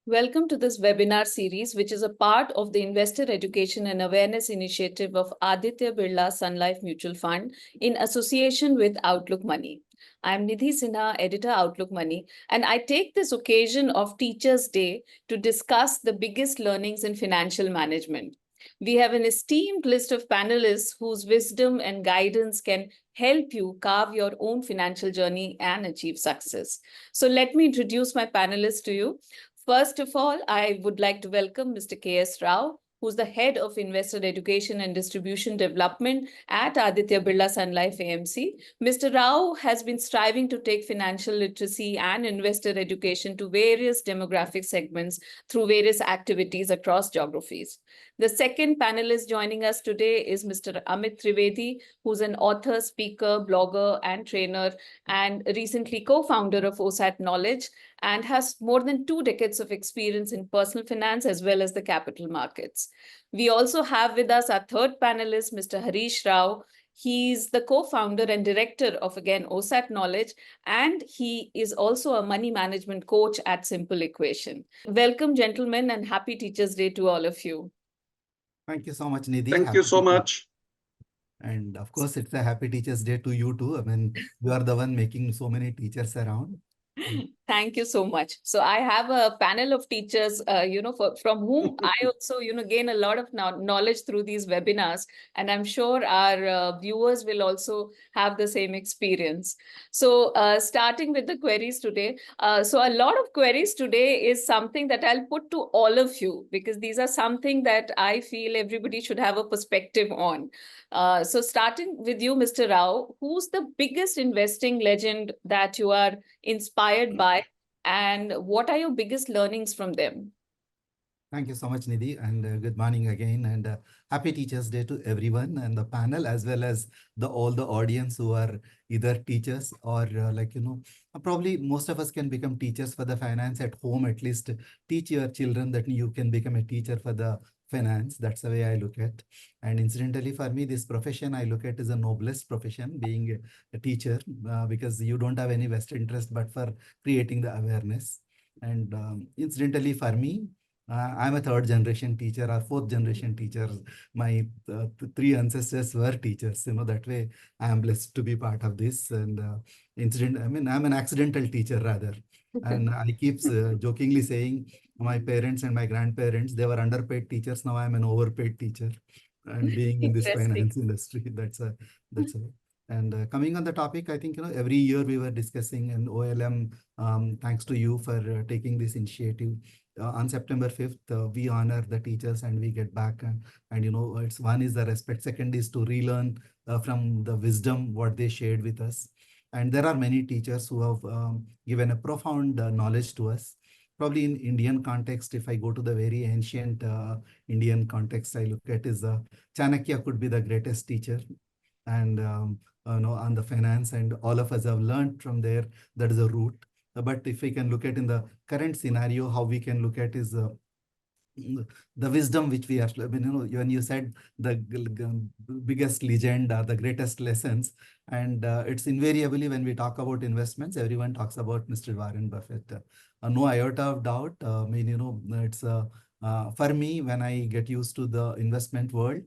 Welcome to this webinar series, which is a part of the Investor Education and Awareness Initiative of Aditya Birla Sun Life Mutual Fund in association with Outlook Money. I'm Nidhi Sinha, editor Outlook Money, and I take this occasion of Teachers' Day to discuss the biggest learnings in financial management. We have an esteemed list of panelists whose wisdom and guidance can help you carve your own financial journey and achieve success. So let me introduce my panelists to you. First of all, I would like to welcome Mr. K.S. Rao, who's the head of Investor Education and Distribution Development at Aditya Birla Sun Life AMC. Mr. Rao has been striving to take financial literacy and investor education to various demographic segments through various activities across geographies. The second panelist joining us today is Mr. Amit Trivedi, who's an author, speaker, blogger, and trainer, and recently co-founder of Osat Knowledge, and has more than 2 decades of experience in personal finance as well as the capital markets. We also have with us our third panelist, Mr. Harish Rao. He's the co-founder and director of, again, Osat Knowledge, and he is also a money management coach at Simple Equation. Welcome, gentlemen, and happy Teachers' Day to all of you. Thank you so much, Nidhi. Thank you so much. And of course, it's a happy Teachers' Day to you too. I mean, you are the one making so many teachers around. Thank you so much. So I have a panel of teachers, from whom I also, gain a lot of knowledge through these webinars. And I'm sure our viewers will also have the same experience. So starting with the queries today. So a lot of queries today is something that I'll put to all of you, because these are something that I feel everybody should have a perspective on. So starting with you, Mr. Rao, who's the biggest investing legend that you are inspired by, and what are your biggest learnings from them? Thank you so much, Nidhi, and good morning again, and happy Teachers' Day to everyone and the panel, as well as all the audience who are either teachers or probably most of us can become teachers for the finance at home. At least teach your children that you can become a teacher for the finance. That's the way I look at. And incidentally, for me, this profession I look at is a noblest profession, being a teacher, because you don't have any vested interest but for creating the awareness. And incidentally, for me, I'm a third generation teacher or fourth generation teacher. My three ancestors were teachers. That way I am blessed to be part of this. And I'm an accidental teacher rather. And I keep jokingly saying my parents and my grandparents, they were underpaid teachers. Now I'm an overpaid teacher. And being in this finance industry, that's a. And coming on the topic, I think, every year we were discussing, and OLM, thanks to you for taking this initiative. On September 5th, we honor the teachers and we get back. And it's one is the respect. Second is to relearn from the wisdom, what they shared with us. And there are many teachers who have given a profound knowledge to us. Probably in Indian context, if I go to the very ancient Indian context, I look at is Chanakya could be the greatest teacher. And on the finance, and all of us have learned from there. That is a root. But if we can look at in the current scenario, how we can look at is the wisdom which we have. I mean, when you said the biggest legend or the greatest lessons, and it's invariably when we talk about investments, everyone talks about Mr. Warren Buffett. No iota of doubt. I mean, it's for me, when I get used to the investment world,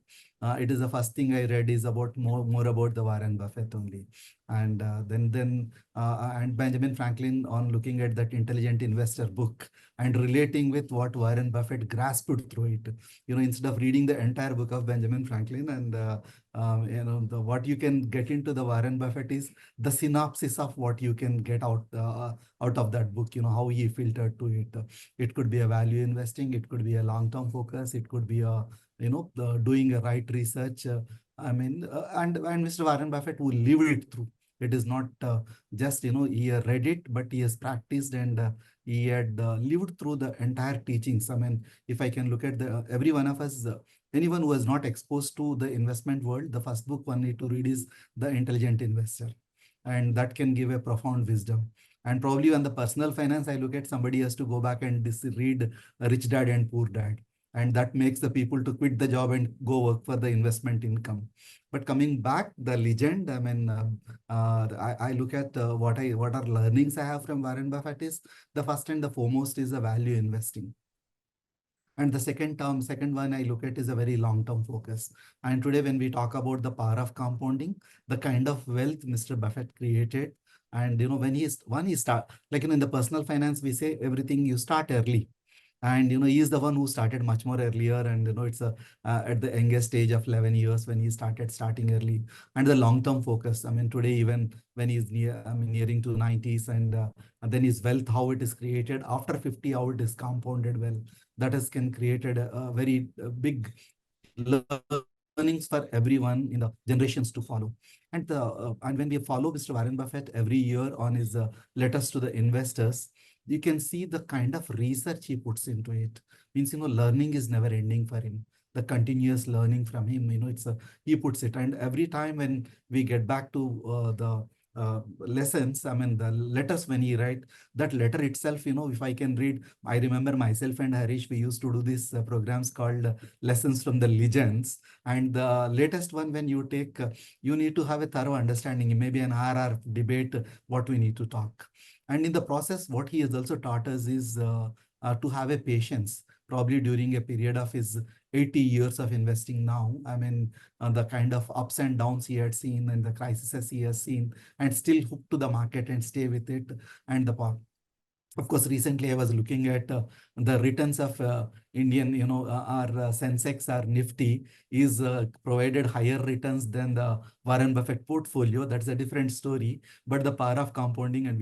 it is the first thing I read is about more about the Warren Buffett only. And then Benjamin Franklin, on looking at that Intelligent Investor book and relating with what Warren Buffett grasped through it. Instead of reading the entire book of Benjamin Franklin, and what you can get into the Warren Buffett is the synopsis of what you can get out of that book. How he filtered to it. It could be a value investing, it could be a long-term focus, it could be a doing a right research. And Mr. Warren Buffett who lived it through. It is not just, he read it, but he has practiced, and he had lived through the entire teachings. I mean, if I can look at every one of us, anyone who is not exposed to the investment world, the first book one need to read is The Intelligent Investor. And that can give a profound wisdom. And probably on the personal finance, I look at somebody has to go back and read Rich Dad and Poor Dad. and that makes the people to quit the job and go work for the investment income. But coming back, the legend, I mean, I look at what are learnings I have from Warren Buffett is the first and the foremost is the value investing. And the second one I look at is a very long-term focus. And today, when we talk about the power of compounding, the kind of wealth Mr. Buffett created, and when he start, like in the personal finance, we say everything you start early, and he is the one who started much more earlier, and it's a at the youngest age of 11 years when he starting early, and the long term focus. I mean, today, even when he's nearing to 90s, and then his wealth, how it is created after 50, how it is compounded well, that has can created a very big learnings for everyone in the generations to follow. And when we follow Mr. Warren Buffett every year on his letters to the investors, you can see the kind of research he puts into it. Means, learning is never ending for him. The continuous learning from him, he puts it. And every time when we get back to the lessons, I mean, the letters when he write, that letter itself, if I can read, I remember myself and Harish, we used to do these programs called Lessons from the Legends. And the latest one, when you take, you need to have a thorough understanding, maybe an hour debate, what we need to talk. And in the process, what he has also taught us is to have a patience, probably during a period of his 80 years of investing now. I mean, the kind of ups and downs he had seen and the crises he has seen, and still hook to the market and stay with it. And of course, recently I was looking at the returns of Indian, our Sensex, our Nifty is provided higher returns than the Warren Buffett portfolio. That's a different story. But the power of compounding and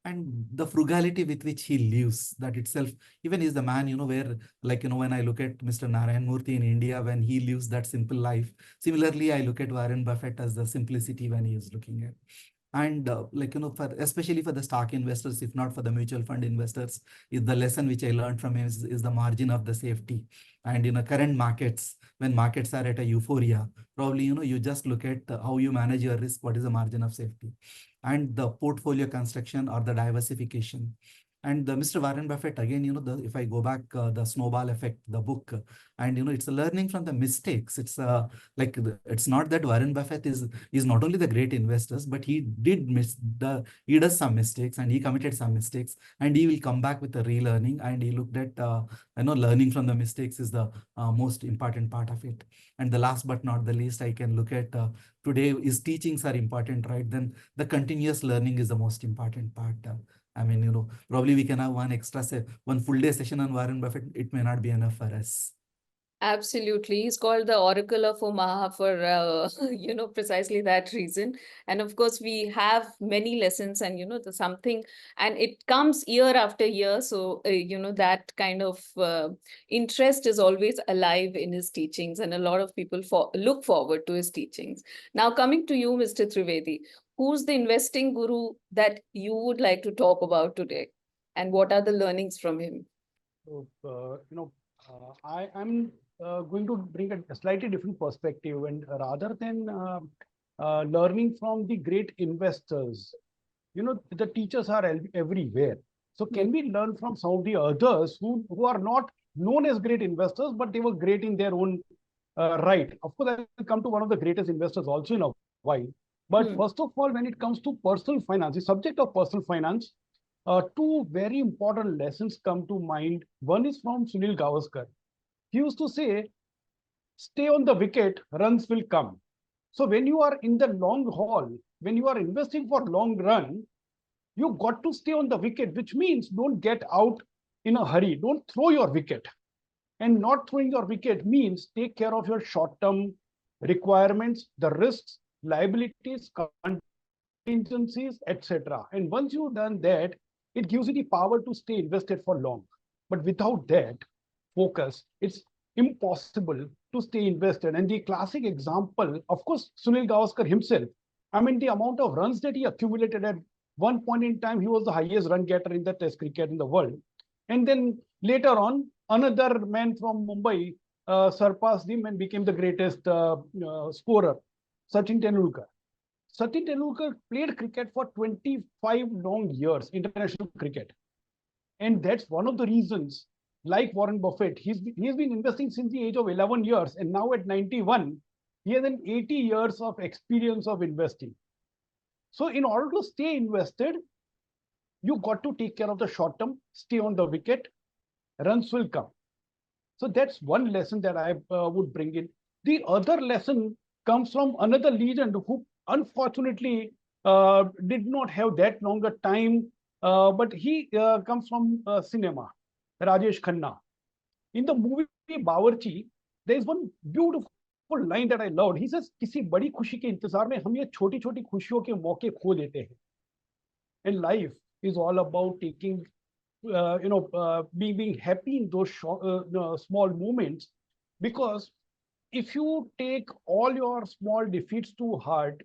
and the frugality with which he lives, that itself, even is the man, where, like, when I look at Mr. Narayan Murthy in India, when he lives that simple life. Similarly, I look at Warren Buffett as the simplicity when he is looking at. And like, for especially for the stock investors, if not for the mutual fund investors, is the lesson which I learned from him is the margin of the safety. And in the current markets, when markets are at a euphoria, probably, you just look at how you manage your risk, what is the margin of safety, and the portfolio construction or the diversification. And Mr. Warren Buffett, again, if I go back, the snowball effect, the book, and, it's a learning from the mistakes. It's it's not that Warren Buffett is not only the great investors, but he does some mistakes and he committed some mistakes, and he will come back with a relearning, and he looked at, learning from the mistakes is the most important part of it. And the last but not the least, I can look at today is teachings are important, right? Then the continuous learning is the most important part. I mean, probably we can have one full day session on Warren Buffett. It may not be enough for us. Absolutely. He's called the Oracle of Omaha for, precisely that reason. And of course, we have many lessons and, the something, and it comes year after year. So, that kind of interest is always alive in his teachings, and a lot of people look forward to his teachings. Now, coming to you, Mr. Trivedi, who's the investing guru that you would like to talk about today? And what are the learnings from him? So, I'm going to bring a slightly different perspective, and rather than learning from the great investors, the teachers are everywhere. So can we learn from some of the others who are not known as great investors, but they were great in their own right? Of course, I will come to one of the greatest investors also in a while. But first of all, when it comes to personal finance, the subject of personal finance, two very important lessons come to mind. One is from Sunil Gavaskar. He used to say, stay on the wicket, runs will come. So when you are in the long haul, when you are investing for long run, you got to stay on the wicket, which means don't get out in a hurry. Don't throw your wicket. And not throwing your wicket means take care of your short-term requirements, the risks, liabilities, contingencies, etc. And once you've done that, it gives you the power to stay invested for long. But without that focus, it's impossible to stay invested. And the classic example, of course, Sunil Gavaskar himself, I mean, the amount of runs that he accumulated at one point in time, he was the highest run getter in the test cricket in the world. And then later on, another man from Mumbai surpassed him and became the greatest scorer, Sachin Tendulkar. Sachin Tendulkar played cricket for 25 long years, international cricket. And that's one of the reasons like Warren Buffett, he's been investing since the age of 11 years, and now at 91, he has an 80 years of experience of investing. So in order to stay invested, you got to take care of the short term, stay on the wicket, runs will come. So that's one lesson that I would bring in. The other lesson comes from another legend who unfortunately did not have that longer time, but he comes from cinema, Rajesh Khanna. In the movie Bawarchi, there is one beautiful line that I loved. He says, किसी बड़ी खुशी के इंतजार में हम ये छोटी छोटी खुशियों के मौके खो देते हैं. And life is all about taking, being happy in those small moments, because if you take all your small defeats too hard,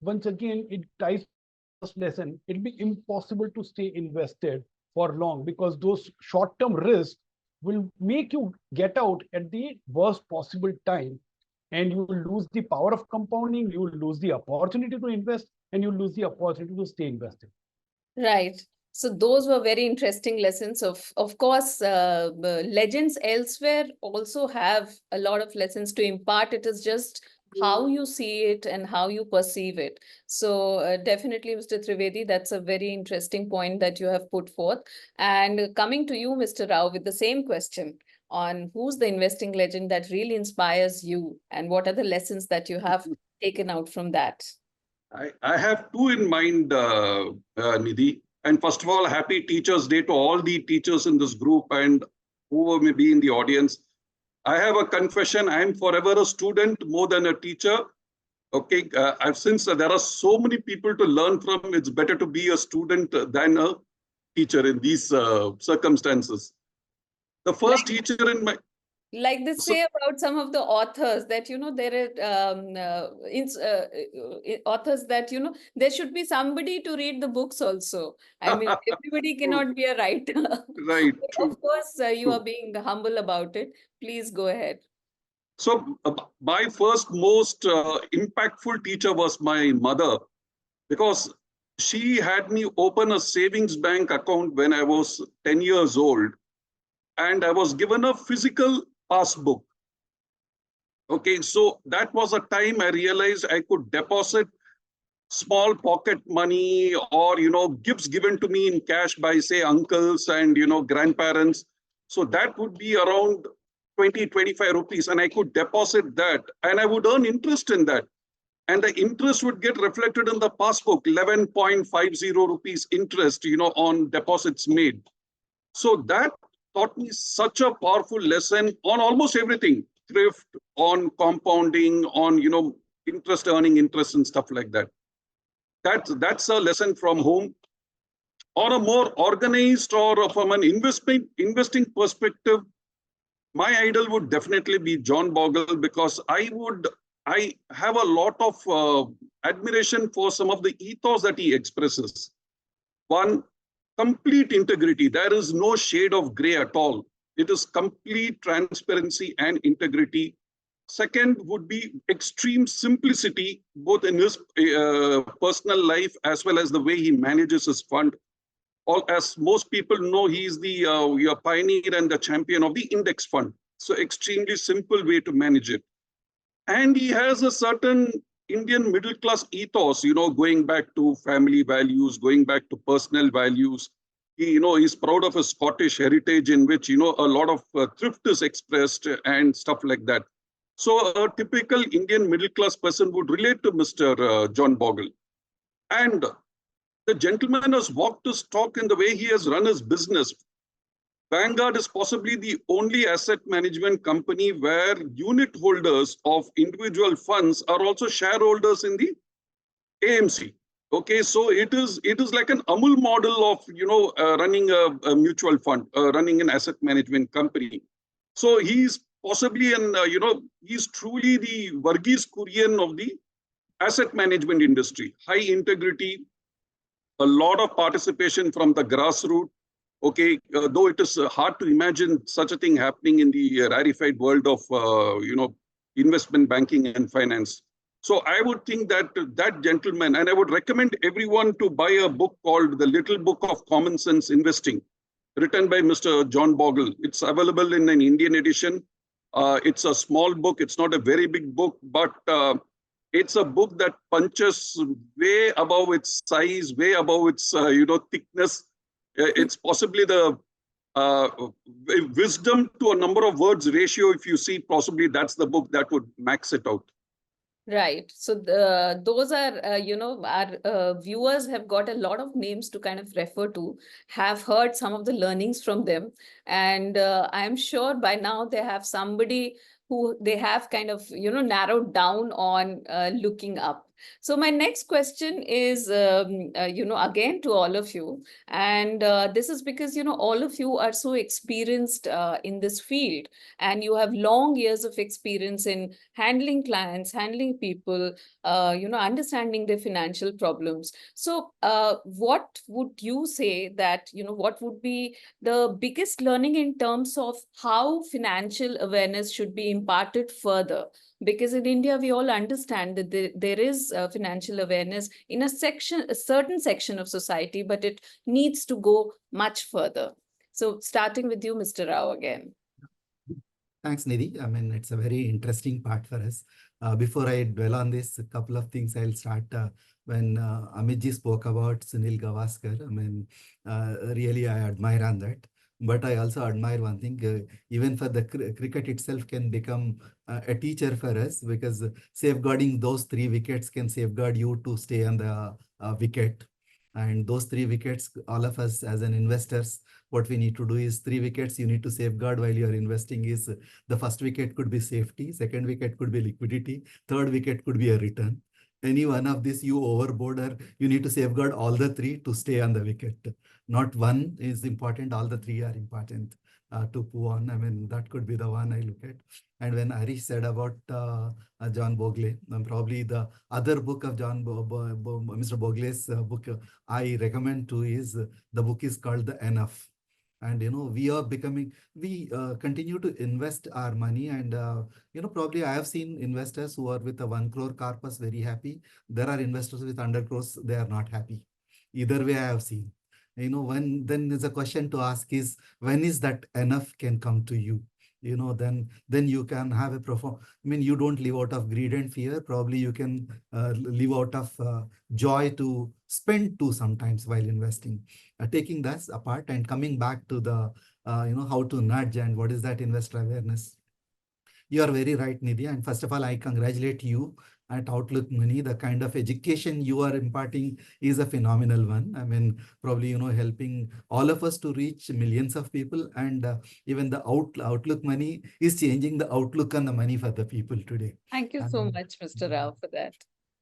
once again it ties to the first lesson. It'll be impossible to stay invested for long, because those short-term risks will make you get out at the worst possible time, and you will lose the power of compounding, you will lose the opportunity to invest, and you will lose the opportunity to stay invested. Right. So those were very interesting lessons. Of course, legends elsewhere also have a lot of lessons to impart. It is just how you see it and how you perceive it. So definitely, Mr. Trivedi, that's a very interesting point that you have put forth. And coming to you, Mr. Rao, with the same question on who's the investing legend that really inspires you, and what are the lessons that you have taken out from that? I have two in mind, Nidhi. And first of all, happy Teachers' Day to all the teachers in this group and who may be in the audience. I have a confession. I am forever a student more than a teacher. Okay, since there are so many people to learn from, it's better to be a student than a teacher in these circumstances. The first teacher in my... Like they say about some of the authors that, there are authors that, there should be somebody to read the books also. I mean, everybody cannot be a writer. Right. True. Of course, you are being humble about it. Please go ahead. So my first most impactful teacher was my mother, because she had me open a savings bank account when I was 10 years old, and I was given a physical passbook. Okay, so that was a time I realized I could deposit small pocket money or, gifts given to me in cash by, say, uncles and, grandparents. So that would be around 20, 25 rupees, and I could deposit that, and I would earn interest in that. And the interest would get reflected in the passbook, 11.50 rupees interest, on deposits made. So that taught me such a powerful lesson on almost everything: thrift, on compounding, on interest, earning interest and stuff like that. That's a lesson from home. On a more organized or from an investing perspective, my idol would definitely be John Bogle, because I have a lot of admiration for some of the ethos that he expresses. One, complete integrity. There is no shade of gray at all. It is complete transparency and integrity. Second would be extreme simplicity, both in his personal life as well as the way he manages his fund. As most people know, he is the pioneer and the champion of the index fund. So extremely simple way to manage it. And he has a certain Indian middle class ethos, going back to family values, going back to personal values. He's proud of his Scottish heritage, in which, a lot of thrift is expressed and stuff like that. So a typical Indian middle class person would relate to Mr. John Bogle. And the gentleman has walked his talk in the way he has run his business. Vanguard is possibly the only asset management company where unit holders of individual funds are also shareholders in the AMC. Okay, so it is like an Amul model of running a mutual fund, running an asset management company. So he's possibly he's truly the Varghese Kurian of the asset management industry. High integrity, a lot of participation from the grassroots. Okay, though it is hard to imagine such a thing happening in the rarefied world of investment banking and finance. So I would think that that gentleman, and I would recommend everyone to buy a book called The Little Book of Common Sense Investing. written by Mr. John Bogle. It's available in an Indian edition. It's a small book. It's not a very big book, but it's a book that punches way above its size, way above its thickness. It's possibly the wisdom to a number of words ratio. If you see, possibly that's the book that would max it out. Right. So those are, our viewers have got a lot of names to kind of refer to, have heard some of the learnings from them. And I'm sure by now they have somebody who they have kind of, narrowed down on looking up. So my next question is, again to all of you. And this is because, all of you are so experienced in this field, and you have long years of experience in handling clients, handling people, understanding their financial problems. So what would you say that, what would be the biggest learning in terms of how financial awareness should be imparted further? Because in India, we all understand that there is financial awareness in a certain section of society, but it needs to go much further. So starting with you, Mr. Rao again. Thanks, Nidhi. I mean, it's a very interesting part for us. Before I dwell on this, a couple of things I'll start. When Amitji spoke about Sunil Gavaskar, I mean, really I admire on that. But I also admire one thing, even for the cricket itself can become a teacher for us, because safeguarding those 3 wickets can safeguard you to stay on the wicket. And those 3 wickets, all of us as an investors, what we need to do is 3 wickets you need to safeguard while you are investing is the first wicket could be safety, second wicket could be liquidity, third wicket could be a return. Any one of these you overboard, or you need to safeguard all the 3 to stay on the wicket. Not one is important, all the 3 are important to put on. I mean, that could be the one I look at. And when Harish said about John Bogle, probably the other book of Mr. Bogle's book I recommend to is, the book is called The Enough. And we continue to invest our money, and probably I have seen investors who are with a 1 crore corpus very happy. There are investors with 100 crores, they are not happy. Either way I have seen. When then there's a question to ask is, when is that enough can come to you? Then you can have a profound, I mean, you don't live out of greed and fear. Probably you can live out of joy to spend too sometimes while investing. Taking that apart and coming back to the, how to nudge and what is that investor awareness. You are very right, Nidhi. And first of all, I congratulate you at Outlook Money. The kind of education you are imparting is a phenomenal one. I mean, probably, helping all of us to reach millions of people. And even the Outlook Money is changing the outlook on the money for the people today. Thank you so much, Mr. Rao, for that.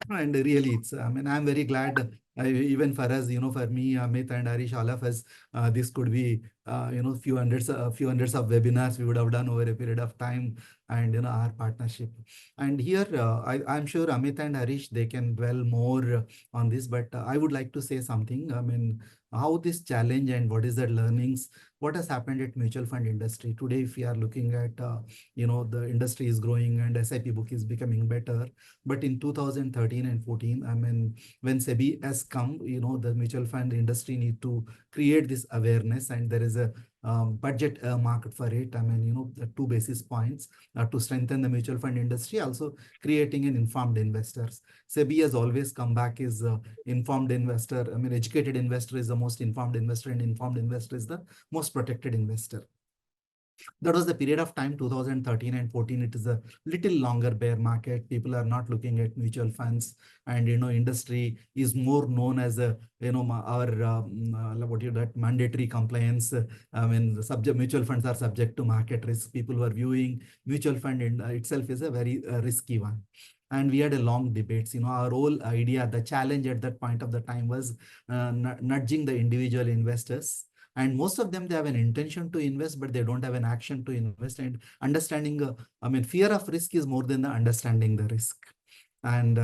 And really, I mean, I'm very glad, even for us, for me, Amit and Harish, all of us, this could be, few hundreds of webinars we would have done over a period of time, and, our partnership. And here, I'm sure Amit and Harish, they can dwell more on this, but I would like to say something. I mean, how this challenge and what is the learnings, what has happened at mutual fund industry today. If we are looking at, the industry is growing and SIP book is becoming better. But in 2013 and 14, I mean, when SEBI has come, the mutual fund industry need to create this awareness, and there is a budget market for it. I mean, the 2 basis points to strengthen the mutual fund industry, also creating an informed investors. SEBI has always come back is informed investor. I mean, educated investor is the most informed investor, and informed investor is the most protected investor. That was the period of time, 2013 and 14. It is a little longer bear market. People are not looking at mutual funds, and industry is more known as a that mandatory compliance. I mean, the mutual funds are subject to market risk. People were viewing mutual fund in itself is a very risky one. And we had a long debates. Our whole idea, the challenge at that point of the time was nudging the individual investors. And most of them, they have an intention to invest, but they don't have an action to invest. And understanding, I mean, fear of risk is more than the understanding the risk. And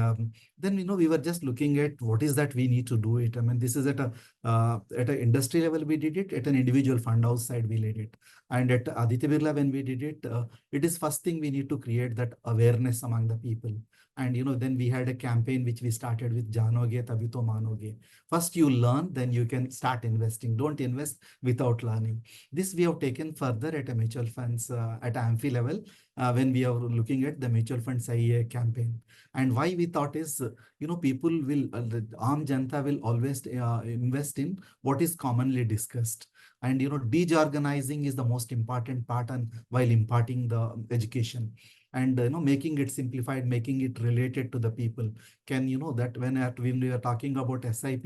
then, we were just looking at what is that we need to do it. I mean, this is at an industry level, we did it. At an individual fund house side, we did it. And at Aditya Birla, when we did it, it is first thing we need to create that awareness among the people. And then we had a campaign which we started with Janoge Tabhi to Manoge. First you learn, then you can start investing. Don't invest without learning. This we have taken further at a mutual funds at AMFI level when we are looking at the mutual funds IA campaign. And why we thought is, people will, the Aam Janta will always invest in what is commonly discussed. And, desorganizing is the most important part and while imparting the education. And making it simplified, making it related to the people. Can that when we are talking about SIP,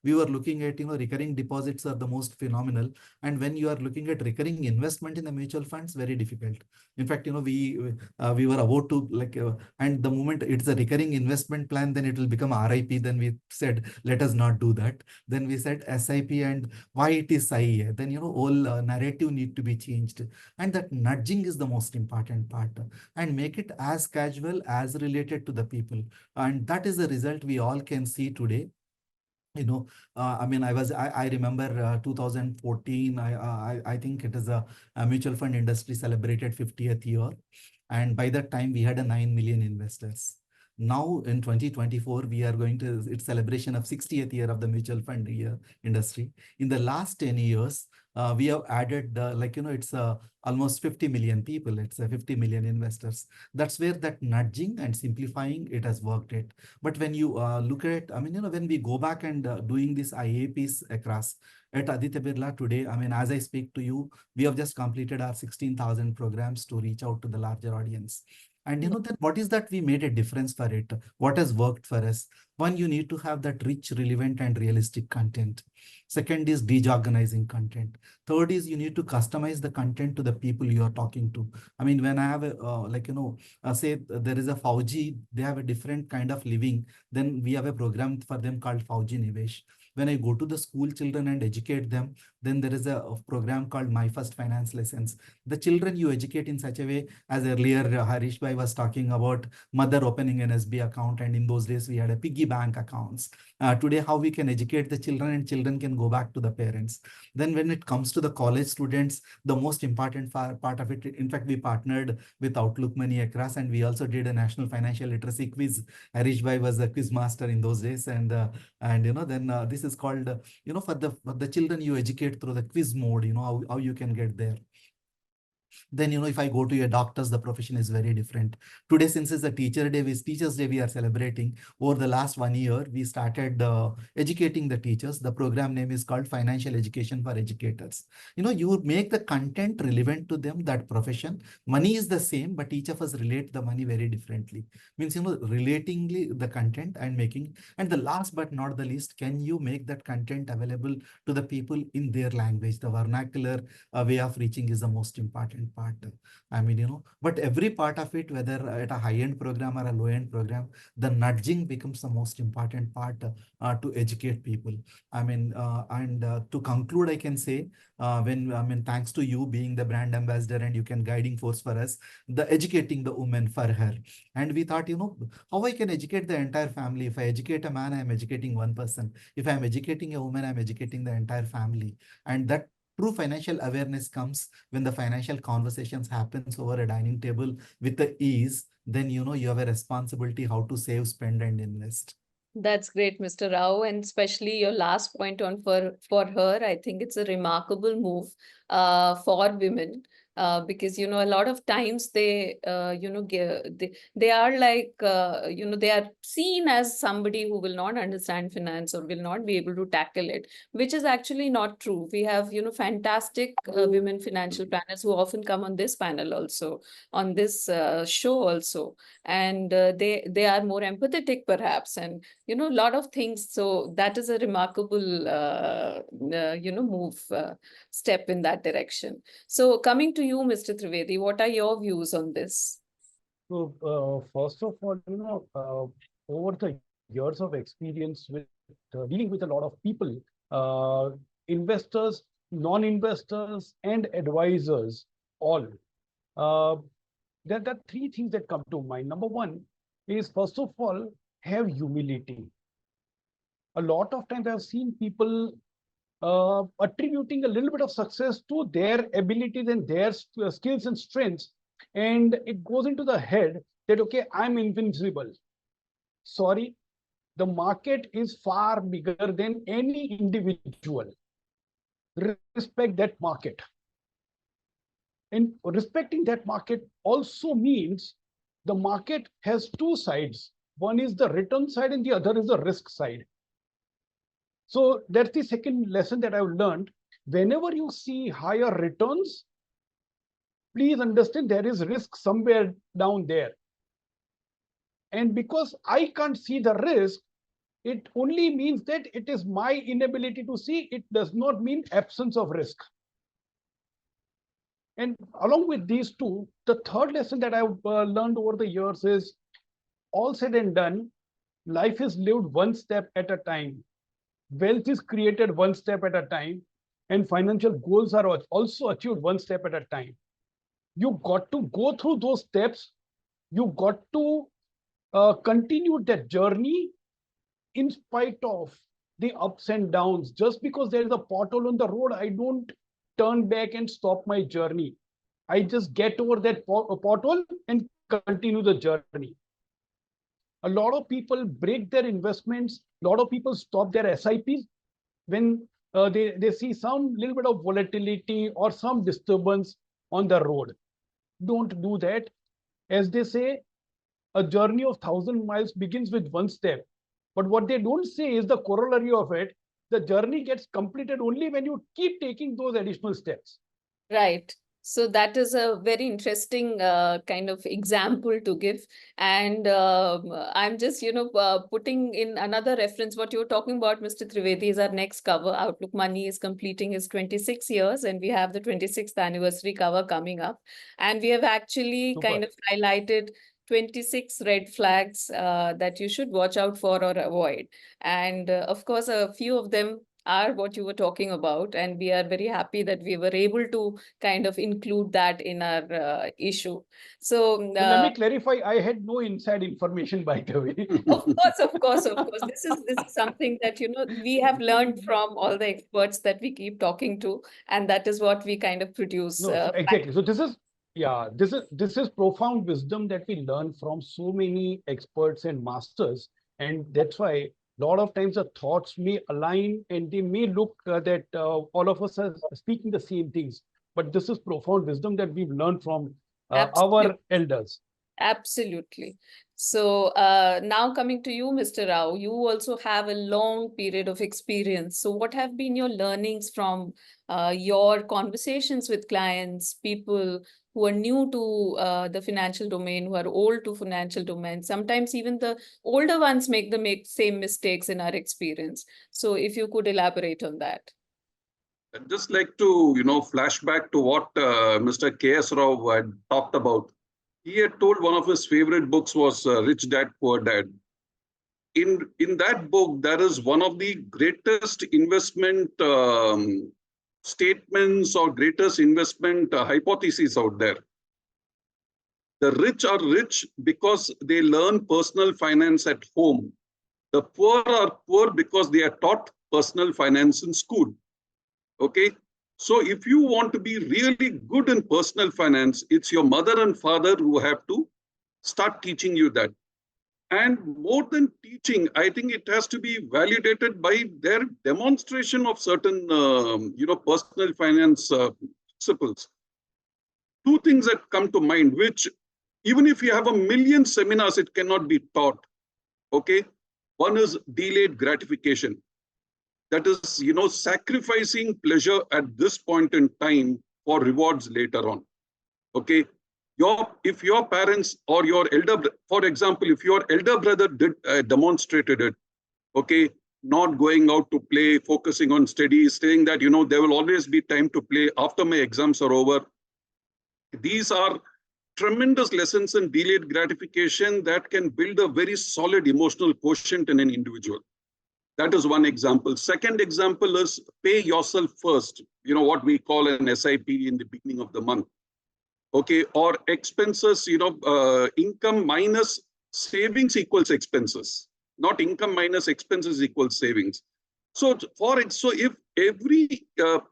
we were looking at recurring deposits are the most phenomenal, and when you are looking at recurring investment in the mutual funds, very difficult. In fact, we were about to and the moment it's a recurring investment plan, then it will become RIP. Then we said, let us not do that. Then we said SIP, and why it is SIA. Then all narrative need to be changed, and that nudging is the most important part, and make it as casual as related to the people. And that is the result we all can see today. I mean, I remember 2014, I think it is a mutual fund industry celebrated 50th year. And by that time we had a 9 million investors. Now in 2024, we are going to, it's celebration of 60th year of the mutual fund year industry. In the last 10 years, we have added it's almost 50 million people. It's 50 million investors. That's where that nudging and simplifying it has worked it. But when you look at, I mean, when we go back and doing this IAPs across at Aditya Birla today, I mean, as I speak to you, we have just completed our 16,000 programs to reach out to the larger audience. And then what is that we made a difference for it? What has worked for us? One, you need to have that rich, relevant, and realistic content. Second is desorganizing content. Third is you need to customize the content to the people you are talking to. I mean, when I have a, say there is a Fauji, they have a different kind of living. Then we have a program for them called Fauji Nivesh. When I go to the school children and educate them, then there is a program called My First Finance Lessons. The children you educate in such a way, as earlier Harish Bhai was talking about mother opening an SB account, and in those days we had a piggy bank accounts. Today, how we can educate the children and children can go back to the parents. Then when it comes to the college students, the most important part of it, in fact, we partnered with Outlook Money across, and we also did a national financial literacy quiz. Harish Bhai was a quiz master in those days, and then this is called for the children you educate through the quiz mode. How you can get there. Then, if I go to your doctors, the profession is very different. Today, since it's a Teachers' Day, we are celebrating. Over the last 1 year, we started educating the teachers. The program name is called Financial Education for Educators. You make the content relevant to them, that profession. Money is the same, but each of us relate the money very differently. Means, relatingly the content and making. And the last but not the least, can you make that content available to the people in their language? The vernacular way of reaching is the most important part. I mean, but every part of it, whether at a high-end program or a low-end program, the nudging becomes the most important part to educate people. I mean, and to conclude, I can say, thanks to you being the brand ambassador and you can guiding force for us, the educating the woman for her. And we thought, how I can educate the entire family. If I educate a man, I'm educating one person. If I'm educating a woman, I'm educating the entire family. And that true financial awareness comes when the financial conversations happens over a dining table with the ease. Then you have a responsibility how to save, spend, and invest. That's great, Mr. Rao, and especially your last point on for her. I think it's a remarkable move for women. Because a lot of times they they are like they are seen as somebody who will not understand finance or will not be able to tackle it, which is actually not true. We have fantastic women financial planners who often come on this panel also, on this show also, and they are more empathetic perhaps, and a lot of things. So that is a remarkable move step in that direction. So coming to you, Mr. Trivedi, what are your views on this? So, first of all, over the years of experience with dealing with a lot of people, investors, non-investors, and advisors, all, there are three things that come to mind. Number one is, first of all, have humility. A lot of times I've seen people attributing a little bit of success to their abilities and their skills and strengths. And it goes into the head that, okay, I'm invincible. sorry, the market is far bigger than any individual. Respect that market. And respecting that market also means the market has two sides. One is the return side and the other is the risk side. So that's the second lesson that I've learned. Whenever you see higher returns, please understand there is risk somewhere down there. And because I can't see the risk, it only means that it is my inability to see. It does not mean absence of risk. And along with these two, the third lesson that I've learned over the years is, all said and done, life is lived one step at a time. Wealth is created one step at a time, and financial goals are also achieved one step at a time. You got to go through those steps. You got to continue that journey in spite of the ups and downs. Just because there is a pothole on the road, I don't turn back and stop my journey. I just get over that pothole and continue the journey. A lot of people break their investments. A lot of people stop their SIPs when they see some little bit of volatility or some disturbance on the road. Don't do that. As they say, a journey of 1,000 miles begins with one step. But what they don't say is the corollary of it. The journey gets completed only when you keep taking those additional steps. Right. So that is a very interesting kind of example to give. And I'm just, putting in another reference. What you're talking about, Mr. Trivedi, is our next cover. Outlook Money is completing his 26 years, and we have the 26th anniversary cover coming up. And we have actually kind of highlighted 26 red flags that you should watch out for or avoid. And of course, a few of them are what you were talking about, and we are very happy that we were able to kind of include that in our issue. So let me clarify, I had no inside information, by the way. Of course. This is something that, we have learned from all the experts that we keep talking to, and that is what we kind of produce. No, exactly. So this is profound wisdom that we learn from so many experts and masters, and that's why a lot of times the thoughts may align and they may look that all of us are speaking the same things, but this is profound wisdom that we've learned from our elders. Absolutely. So now coming to you, Mr. Rao, you also have a long period of experience. So what have been your learnings from your conversations with clients, people who are new to the financial domain, who are old to financial domain? Sometimes even the older ones make the same mistakes in our experience. So if you could elaborate on that. I'd just like to, flash back to what Mr. K.S. Rao had talked about. He had told one of his favorite books was Rich Dad, Poor Dad. In that book, there is one of the greatest investment statements or greatest investment hypotheses out there. The rich are rich because they learn personal finance at home. The poor are poor because they are taught personal finance in school. Okay. So if you want to be really good in personal finance, it's your mother and father who have to start teaching you that. And more than teaching, I think it has to be validated by their demonstration of certain, personal finance principles. Two things that come to mind, which even if you have 1,000,000 seminars, it cannot be taught. Okay. One is delayed gratification. That is, sacrificing pleasure at this point in time for rewards later on. Okay. If your parents or your for example, if your elder brother demonstrated it, okay, not going out to play, focusing on studies, saying that, there will always be time to play after my exams are over. These are tremendous lessons in delayed gratification that can build a very solid emotional quotient in an individual. That is one example. Second example is pay yourself first, what we call an SIP in the beginning of the month. Okay, or expenses, income minus savings equals expenses, not income minus expenses equals savings. So if every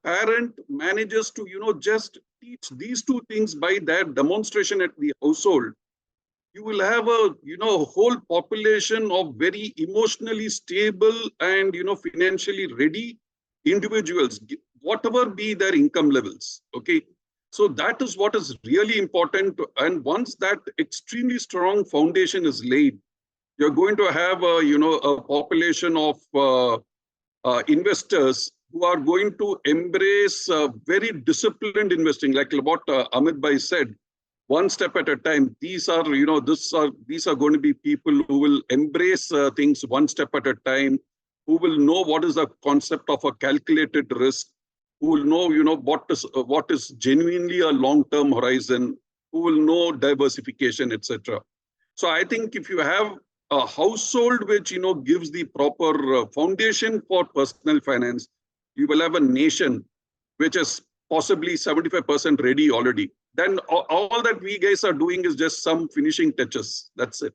parent manages to, just teach these two things by their demonstration at the household, you will have a, whole population of very emotionally stable and, financially ready individuals, whatever be their income levels. Okay. So that is what is really important. And once that extremely strong foundation is laid, you're going to have a, a population of investors who are going to embrace very disciplined investing, like what Amit Bhai said, one step at a time. These are, these are going to be people who will embrace things one step at a time, who will know what is the concept of a calculated risk, who will know, what is genuinely a long-term horizon, who will know diversification, etc. So I think if you have a household which, gives the proper foundation for personal finance, you will have a nation which is possibly 75% ready already. Then all that we guys are doing is just some finishing touches. That's it.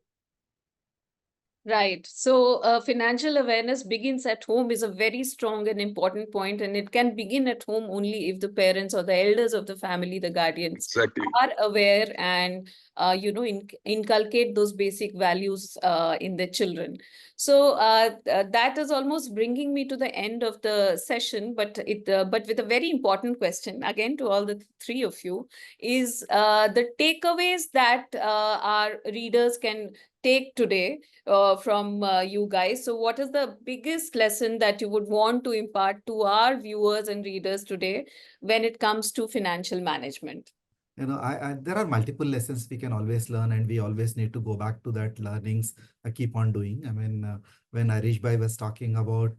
Right. So financial awareness begins at home is a very strong and important point, and it can begin at home only if the parents or the elders of the family, the guardians, Exactly. are aware and inculcate those basic values in their children. So that is almost bringing me to the end of the session, but with a very important question again to all the three of you is the takeaways that our readers can take today from you guys. So what is the biggest lesson that you would want to impart to our viewers and readers today when it comes to financial management? There are multiple lessons we can always learn, and we always need to go back to that learnings, keep on doing. I mean, when Harish Bhai was talking about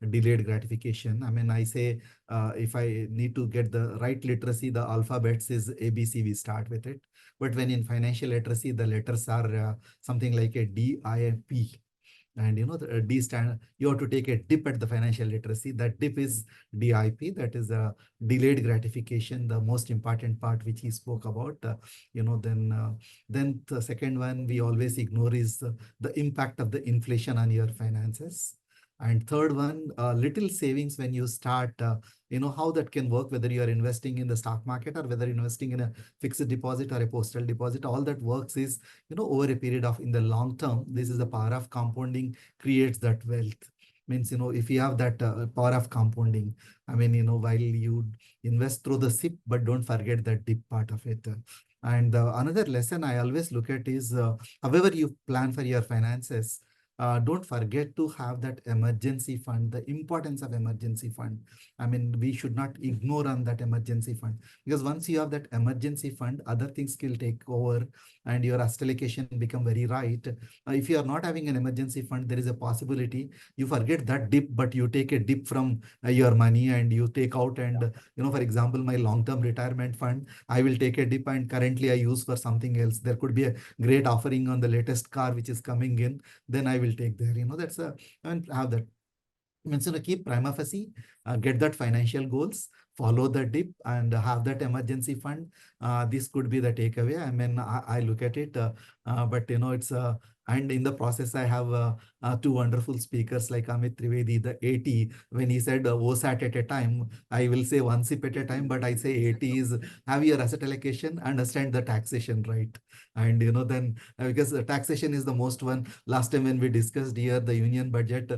delayed gratification, I mean, I say, if I need to get the right literacy, the alphabets is ABC, we start with it. But when in financial literacy, the letters are something like a D, I, and P. And the D stand, you have to take a dip at the financial literacy. That dip is DIP, that is a delayed gratification, the most important part which he spoke about. Then the second one we always ignore is the impact of the inflation on your finances. And third one, little savings when you start, how that can work, whether you are investing in the stock market or whether investing in a fixed deposit or a postal deposit. All that works is, over a period of, in the long term, this is the power of compounding creates that wealth. Means, if you have that power of compounding, I mean, while you invest through the SIP, but don't forget that dip part of it. And another lesson I always look at is, however you plan for your finances, don't forget to have that emergency fund, the importance of emergency fund. I mean, we should not ignore on that emergency fund, because once you have that emergency fund, other things will take over and your asset allocation become very right. If you are not having an emergency fund, there is a possibility you forget that dip, but you take a dip from your money and you take out. And, for example, my long-term retirement fund, I will take a dip and currently I use for something else. There could be a great offering on the latest car which is coming in, then I will take there. That's and have that. Means, keep prima facie, get that financial goals, follow the dip, and have that emergency fund. This could be the takeaway. I mean, I look at it, but it's and in the process, I have two wonderful speakers like Amit Trivedi, the 80. When he said OSAT at a time, I will say one sip at a time, but I say 80 is have your asset allocation, understand the taxation, right? And then because the taxation is the most one. Last time when we discussed here the union budget,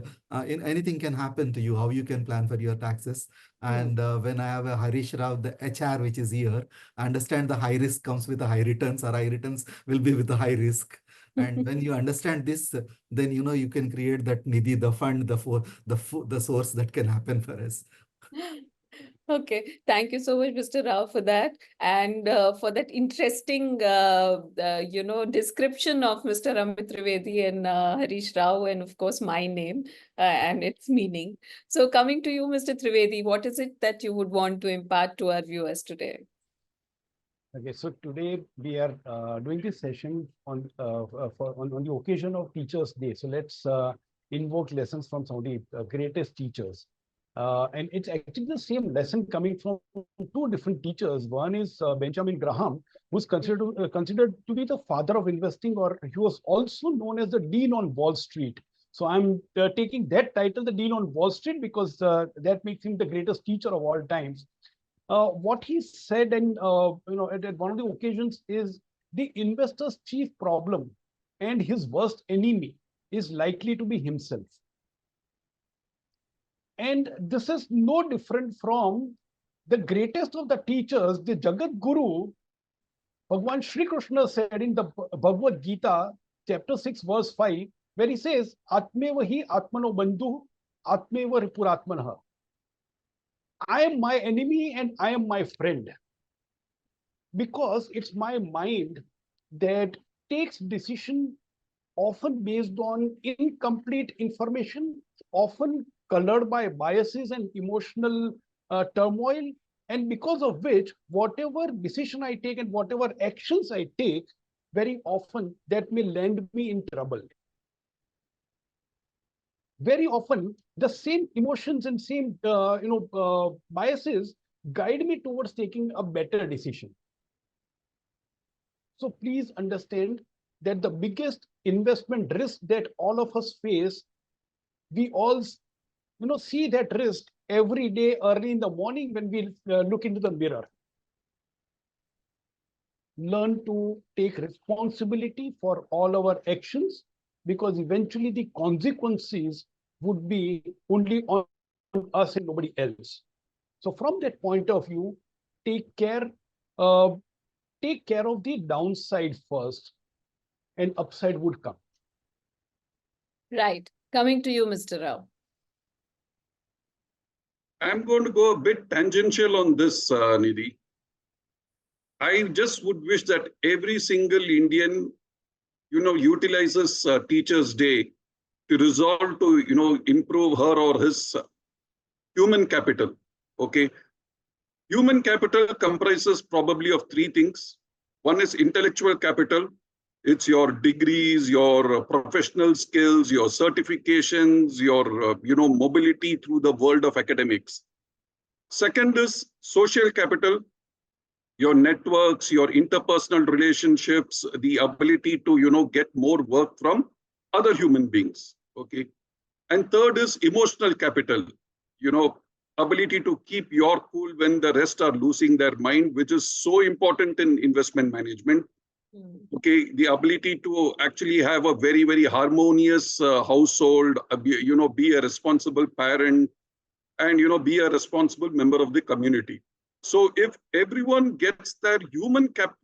in anything can happen to you, how you can plan for your taxes. And when I have a Harish Rao, the HR, which is here, I understand the high risk comes with the high returns, or high returns will be with the high risk. And when you understand this, then you can create that nidhi, the fund, the source that can happen for us. Okay, thank you so much, Mr. Rao, for that, and for that interesting, description of Mr. Amit Trivedi and Harish Rao, and of course my name and its meaning. So, coming to you, Mr. Trivedi, what is it that you would want to impart to our viewers today? Okay, so today we are doing this session on the occasion of Teachers' Day. So let's invoke lessons from some of the greatest teachers. And it's actually the same lesson coming from two different teachers. One is Benjamin Graham, who's considered to be the father of investing, or he was also known as the Dean on Wall Street. So I'm taking that title, the Dean on Wall Street, because that makes him the greatest teacher of all times. What he said, and at one of the occasions, is the investor's chief problem and his worst enemy is likely to be himself. And this is no different from the greatest of the teachers, the Jagat Guru, Bhagwan Shri Krishna said in the Bhagavad Gita, chapter 6, verse 5, where he says, Atmeva hi Atmano Bandhu, Atmeva Ripuratmanaha. I am my enemy and I am my friend. Because it's my mind that takes decision often based on incomplete information, often colored by biases and emotional turmoil, and because of which, whatever decision I take and whatever actions I take, very often that may land me in trouble. Very often, the same emotions and same biases guide me towards taking a better decision. So please understand that the biggest investment risk that all of us face, we all see that risk every day early in the morning when we look into the mirror. Learn to take responsibility for all our actions, because eventually the consequences would be only on us and nobody else. So from that point of view, take care of the downside first, and upside would come. Right. Coming to you, Mr. Rao. I'm going to go a bit tangential on this, Nidhi. I just would wish that every single Indian, utilizes Teachers' Day to resolve to, improve her or his human capital. Okay. Human capital comprises probably of three things. One is intellectual capital. It's your degrees, your professional skills, your certifications, your mobility through the world of academics. Second is social capital, your networks, your interpersonal relationships, the ability to get more work from other human beings. Okay. And third is emotional capital, ability to keep your cool when the rest are losing their mind, which is so important in investment management. Okay, the ability to actually have a very, very harmonious household, be a responsible parent, and be a responsible member of the community. So if everyone gets their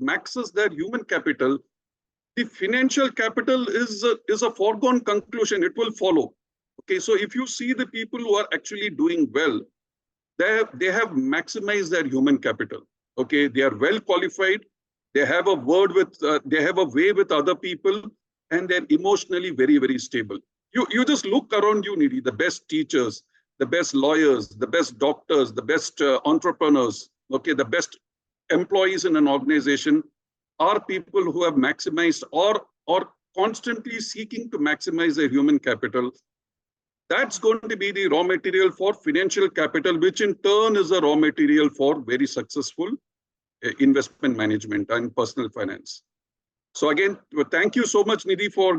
maxes their human capital, the financial capital is a foregone conclusion. It will follow. Okay, so if you see the people who are actually doing well, they have maximized their human capital. Okay, they are well qualified. They have a they have a way with other people, and they're emotionally very, very stable. You just look around you, Nidhi, the best teachers, the best lawyers, the best doctors, the best entrepreneurs, okay, the best employees in an organization are people who have maximized or constantly seeking to maximize their human capital. That's going to be the raw material for financial capital, which in turn is a raw material for very successful investment management and personal finance. So again, thank you so much, Nidhi, for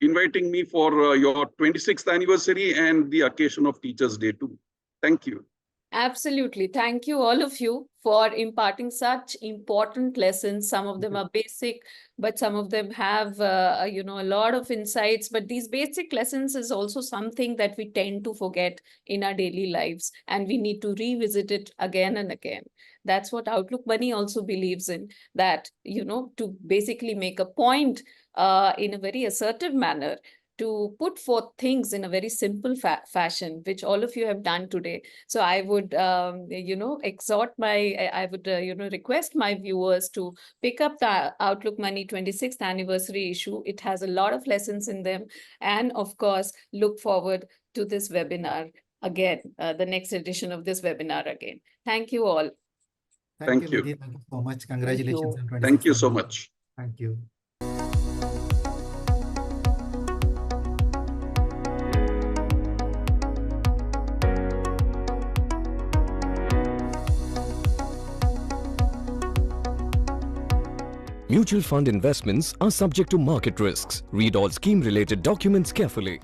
inviting me for your 26th anniversary and the occasion of Teachers' Day too. Thank you. Absolutely. Thank you, all of you, for imparting such important lessons. Some of them are basic, but some of them have, a lot of insights. But these basic lessons is also something that we tend to forget in our daily lives, and we need to revisit it again and again. That's what Outlook Money also believes in, that, to basically make a point in a very assertive manner, to put forth things in a very simple fashion, which all of you have done today. So I would, request my viewers to pick up the Outlook Money 26th anniversary issue. It has a lot of lessons in them. And of course, look forward to this webinar again, the next edition of this webinar again. Thank you all. Thank you. Nidhi. Thank you so much. Congratulations. On Thank you 26th so anniversary. much. Thank you. Mutual fund investments are subject to market risks. Read all scheme-related documents carefully.